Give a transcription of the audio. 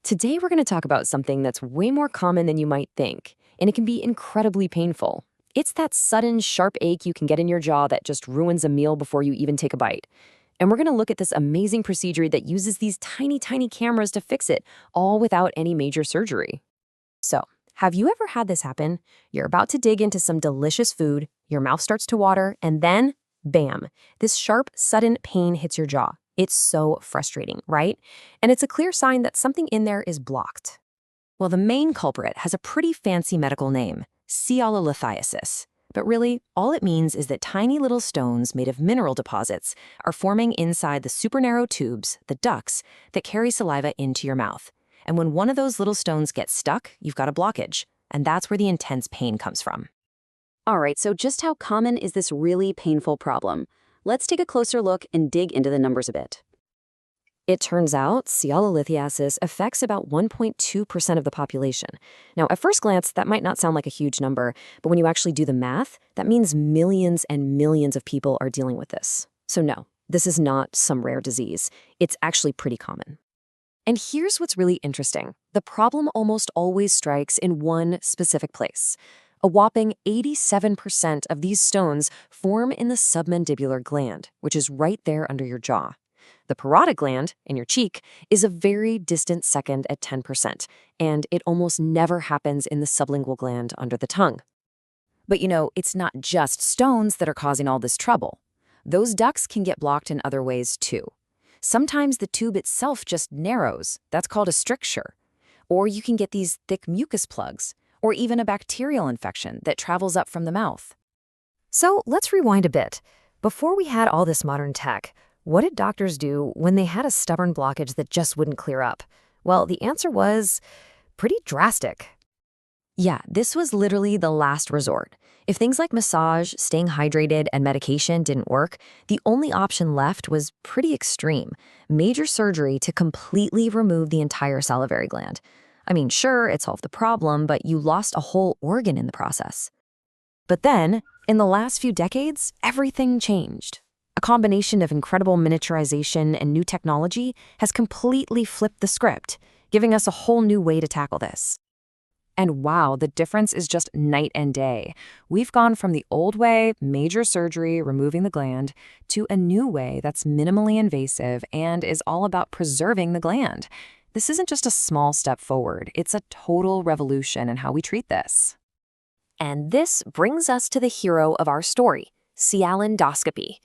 Today, we're going to talk about something that's way more common than you might think, and it can be incredibly painful. It's that sudden, sharp ache you can get in your jaw that just ruins a meal before you even take a bite. And we're going to look at this amazing procedure that uses these tiny, tiny cameras to fix it, all without any major surgery. So, have you ever had this happen? You're about to dig into some delicious food, your mouth starts to water, and then, bam, this sharp, sudden pain hits your jaw. It's so frustrating, right? And it's a clear sign that something in there is blocked. Well, the main culprit has a pretty fancy medical name, sialolithiasis. But really, all it means is that tiny little stones made of mineral deposits are forming inside the supernarrow tubes, the ducts, that carry saliva into your mouth. And when one of those little stones gets stuck, you've got a blockage. And that's where the intense pain comes from. All right, so just how common is this really painful problem? Let's take a closer look and dig into the numbers a bit. It turns out sialolithiasis affects about 1.2% of the population. Now, at first glance, that might not sound like a huge number, but when you actually do the math, that means millions and millions of people are dealing with this. So no, this is not some rare disease. It's actually pretty common. And here's what's really interesting. The problem almost always strikes in one specific place. A whopping 87% of these stones form in the submandibular gland, which is right there under your jaw. The parotid gland, in your cheek, is a very distant second at 10%, and it almost never happens in the sublingual gland under the tongue. But it's not just stones that are causing all this trouble. Those ducts can get blocked in other ways too. Sometimes the tube itself just narrows. That's called a stricture. Or you can get these thick mucus plugs, or even a bacterial infection that travels up from the mouth. So let's rewind a bit. Before we had all this modern tech, what did doctors do when they had a stubborn blockage that just wouldn't clear up? Well, the answer was pretty drastic. Yeah, this was literally the last resort. If things like massage, staying hydrated, and medication didn't work, the only option left was pretty extreme: major surgery to completely remove the entire salivary gland. I mean, sure, it solved the problem, but you lost a whole organ in the process. But then, in the last few decades, everything changed. A combination of incredible miniaturization and new technology has completely flipped the script, giving us a whole new way to tackle this. And wow, the difference is just night and day. We've gone from the old way, major surgery, removing the gland, to a new way that's minimally invasive and is all about preserving the gland. This isn't just a small step forward, it's a total revolution in how we treat this. And this brings us to the hero of our story, sialendoscopy.